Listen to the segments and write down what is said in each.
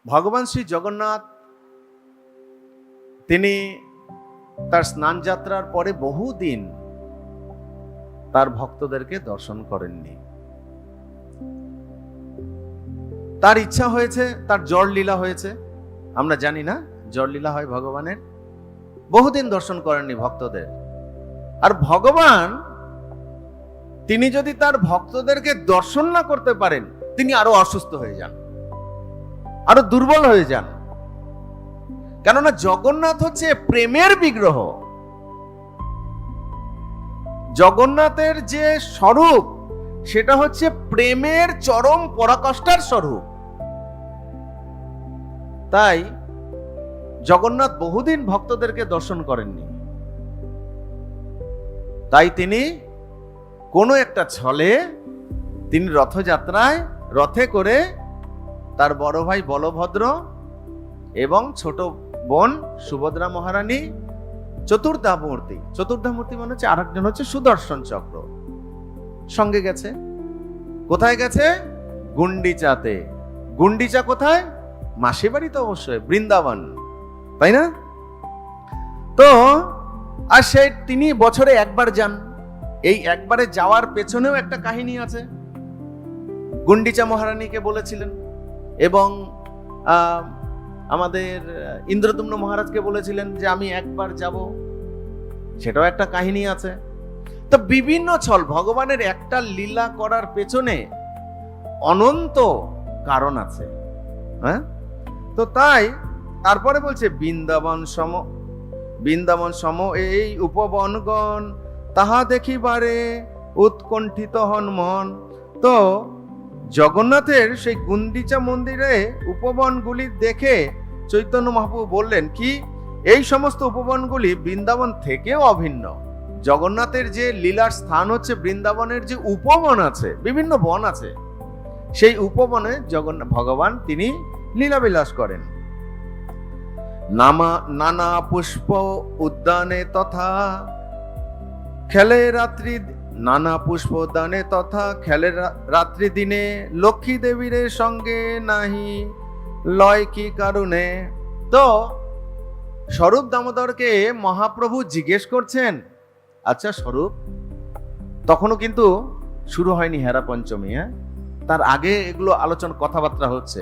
ভগবান শ্রী জগন্নাথ তিনি তার স্নান যাত্রার পরে বহুদিন তার ভক্তদেরকে দর্শন করেননি। তার ইচ্ছা হয়েছে, তার জ্বর লীলা হয়েছে, আমরা জানি না জ্বর লীলা হয় ভগবানের। বহুদিন দর্শন করেননি ভক্তদের। আর ভগবান তিনি যদি তার ভক্তদেরকে দর্শন না করতে পারেন, তিনি আরো অসুস্থ হয়ে যান, আরো দুর্বল হয়ে যান। কেননা জগন্নাথ হচ্ছে প্রেমের বিগ্রহ। জগন্নাথের যে স্বরূপ সেটা হচ্ছে প্রেমের চরম পরাকাষ্ঠার স্বরূপ। তাই জগন্নাথ বহুদিন ভক্তদেরকে দর্শন করেননি। তাই তিনি কোনো একটা ছলে তিনি রথযাত্রায় রথে করে তার বড় ভাই বলভদ্র এবং ছোট বোন সুভদ্রা মহারানী, চতুর্ধামূর্তি মানে হচ্ছে আরেকজন হচ্ছে সুদর্শন চক্র, সঙ্গে গেছে। কোথায় গেছে? গুন্ডিচাতে। গুন্ডিচা কোথায়? মাসি বাড়ি তো অবশ্যই, বৃন্দাবন, তাই না? তো আর তিনি বছরে একবার যান। এই একবারে যাওয়ার পেছনেও একটা কাহিনী আছে। গুন্ডিচা মহারানীকে বলেছিলেন এবং আমাদের ইন্দ্রদুম্ন মহারাজকে বলেছিলেন যে আমি একবার যাব, সেটাও একটা কাহিনী আছে। তো বিভিন্ন ছল, ভগবানের একটা লীলা করার পেছনে অনন্ত কারণ আছে। হ্যাঁ, তো তাই তারপরে বলছে বৃন্দাবন সম এই উপবনগণ তাহা দেখিবারে উৎকণ্ঠিত হন মন। তো জগন্নাথের সেই গুন্ডিচা মন্দিরে উপবনগুলি দেখে চৈতন্য মহাপ্রভু বললেন কি, এই সমস্ত উপবনগুলি বৃন্দাবন থেকেও অভিন্ন। জগন্নাথের যে লীলার স্থান হচ্ছে বৃন্দাবনের যে উপবন আছে, বিভিন্ন বন আছে, সেই উপবনে ভগবান তিনি লীলাবিলাস করেন। নানা পুষ্প উদ্যানে তথা খেলে রাত্রি, নানা পুষ্প উদ্যানে তথা খেলে রাত্রি দিনে লক্ষ্মী দেবীর সঙ্গে নাহি লয় কি কারণে। তো স্বরূপ দামোদরকে মহাপ্রভু জিজ্ঞেস করছেন, আচ্ছা স্বরূপ, তখনও কিন্তু শুরু হয়নি হেরা পঞ্চমী, হ্যাঁ, তার আগে এগুলো আলোচনা কথাবার্তা হচ্ছে।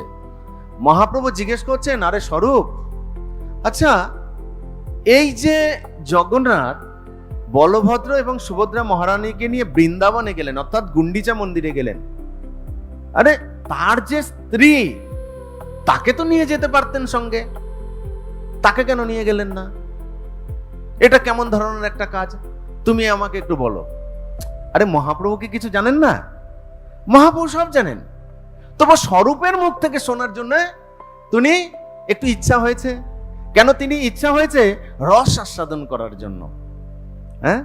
মহাপ্রভু জিজ্ঞেস করছেন, আরে স্বরূপ, আচ্ছা এই যে জগন্নাথ বলভদ্র এবং সুভদ্রা মহারানীকে নিয়ে বৃন্দাবনে গেলেন, অর্থাৎ গুন্ডিচা মন্দিরে গেলেন, আরে তার যে স্ত্রী তাকে তো নিয়ে যেতে পারতেন সঙ্গে, তাকে কেন নিয়ে গেলেন না? এটা কেমন ধরনের একটা কাজ, তুমি আমাকে একটু বলো। আরে মহাপ্রভু কি কিছু জানেন না? মহাপ্রভু সব জানেন। তবে স্বরূপের মুখ থেকে শোনার জন্য তিনি একটু ইচ্ছা হয়েছে। কেন তিনি ইচ্ছা হয়েছে? রস আস্বাদন করার জন্য। হ্যাঁ,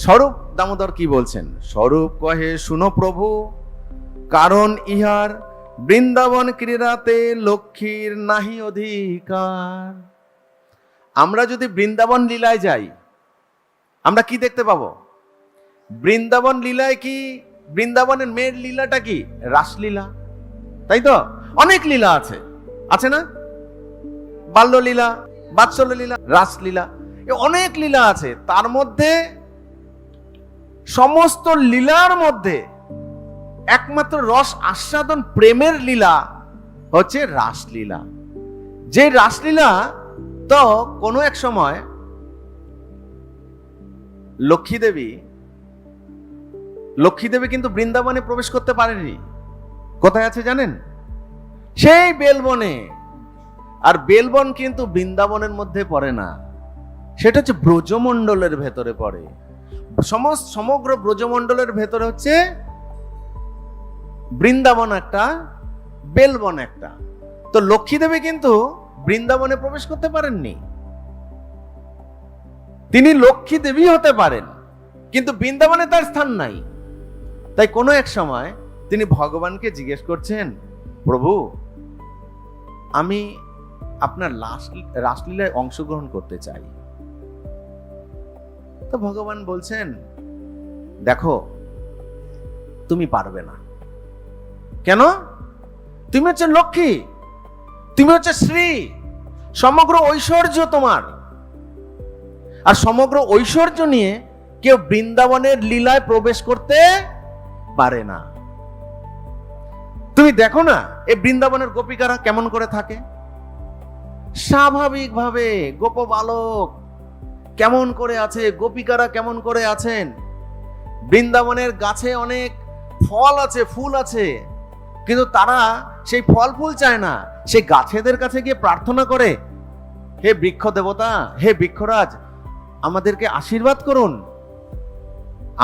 স্বরূপ দামোদর কি বলছেন? স্বরূপ কহে, শুনো প্রভু, কারণ ইহার বৃন্দাবন ক্রীড়াতে লক্ষ্মীর নাহি অধিকার। আমরা যদি বৃন্দাবন লীলায় যাই, আমরা কি দেখতে পাবো? বৃন্দাবন লীলায় কি, বৃন্দাবনের মেয়ের লীলাটা কি? রাসলীলা, তাই তো? অনেক লীলা আছে, আছে না? বাল্যলীলা, বাৎসল্য লীলা, রাসলীলা, অনেক লীলা আছে। তার মধ্যে সমস্ত লীলার মধ্যে একমাত্র রস আস্বাদন প্রেমের লীলা হচ্ছে রাসলীলা। যে রাসলীলা তো কোনো এক সময় লক্ষ্মী দেবী কিন্তু বৃন্দাবনে প্রবেশ করতে পারেনি। কোথায় আছে জানেন? সেই বেলবনে। আর বেলবন কিন্তু বৃন্দাবনের মধ্যে পড়ে না, সেটা হচ্ছে ব্রজমণ্ডলের ভেতরে পড়ে। সমগ্র ব্রজমণ্ডলের ভেতরে হচ্ছে বৃন্দাবন একটা, বেলবন একটা। তো লক্ষ্মী দেবী কিন্তু বৃন্দাবনে প্রবেশ করতে পারেননি। তিনি লক্ষ্মী দেবী হতে পারেন, কিন্তু বৃন্দাবনে তার স্থান নাই। তাই কোনো এক সময় তিনি ভগবানকে জিজ্ঞেস করছেন, প্রভু, আমি আপনার রাসলীলায় অংশগ্রহণ করতে চাই। তো ভগবান বলছেন, দেখো তুমি পারবে না। কেন? তুমি হচ্ছে লক্ষ্মী, তুমি হচ্ছে শ্রী, সমগ্র ঐশ্বর্য তোমার। আর সমগ্র ঐশ্বর্য নিয়ে কেউ বৃন্দাবনের লীলায় প্রবেশ করতে পারে না। তুমি দেখো না এই বৃন্দাবনের গোপিকারা কেমন করে থাকে, স্বাভাবিকভাবে গোপ বালক কেমন করে আছে, গোপিকারা কেমন করে আছেন। বৃন্দাবনের গাছে অনেক ফল আছে, ফুল আছে, কিন্তু তারা সেই ফল ফুল চায় না, সেই গাছেদের কাছে গিয়ে প্রার্থনা করে, হে বৃক্ষ দেবতা, হে বৃক্ষরাজ, আমাদেরকে আশীর্বাদ করুন,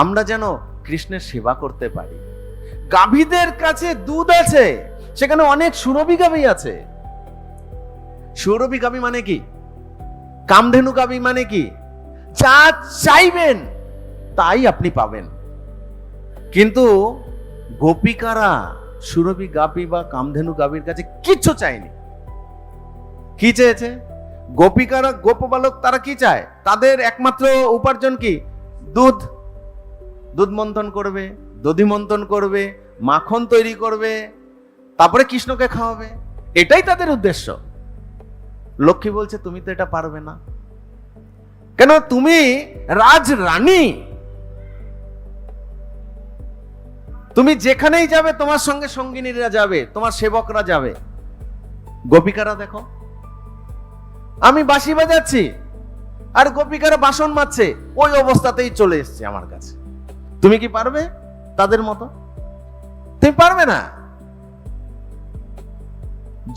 আমরা যেন কৃষ্ণের সেবা করতে পারি। গাভীদের কাছে দুধ আছে, সেখানে অনেক সুরভি গাভী আছে। সুরভি গাভী মানে কি? কামধেনু গাভী মানে কি? যা চাইবেন তাই আপনি পাবেন। কিন্তু গোপিকারা সুরভি গাভী বা কামধেনু গাভীর কাছে কিচ্ছু চায়নি। কি চেয়েছে? গোপিকারা, গোপবালক, তারা কি চায়? তাদের একমাত্র উপার্জন কি? দুধ। দুধ মন্থন করবে, দধি মন্থন করবে, মাখন তৈরি করবে, তারপরে কৃষ্ণকে খাওয়াবে, এটাই তাদের উদ্দেশ্য। লক্ষ্মী বলছে তুমি তো এটা পারবে না। কেন? তুমি রাজরানী, তুমি যেখানেই যাবে তোমার সঙ্গে সঙ্গিনীরা যাবে, তোমার সেবকরা যাবে। গোপিকারা দেখো, আমি বাঁশি বাজাচ্ছি আর গোপিকারা বাসন মাজছে, ওই অবস্থাতেই চলে এসছে আমার কাছে। তুমি কি পারবে তাদের মতো? তুমি পারবে না।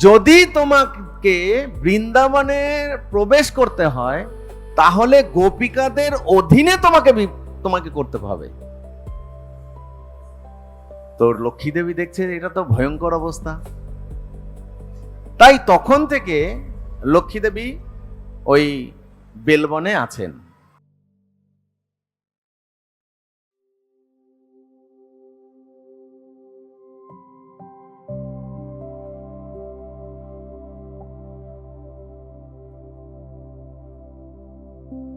যদি তোমাকে বৃন্দাবনে প্রবেশ করতে হয়, তাহলে গোপিকাদের অধীনে তোমাকে করতে হবে। তোর লক্ষ্মী দেবী দেখছে এটা তো ভয়ঙ্কর অবস্থা, তাই তখন থেকে লক্ষ্মী দেবী ওই বেলবনে আছেন।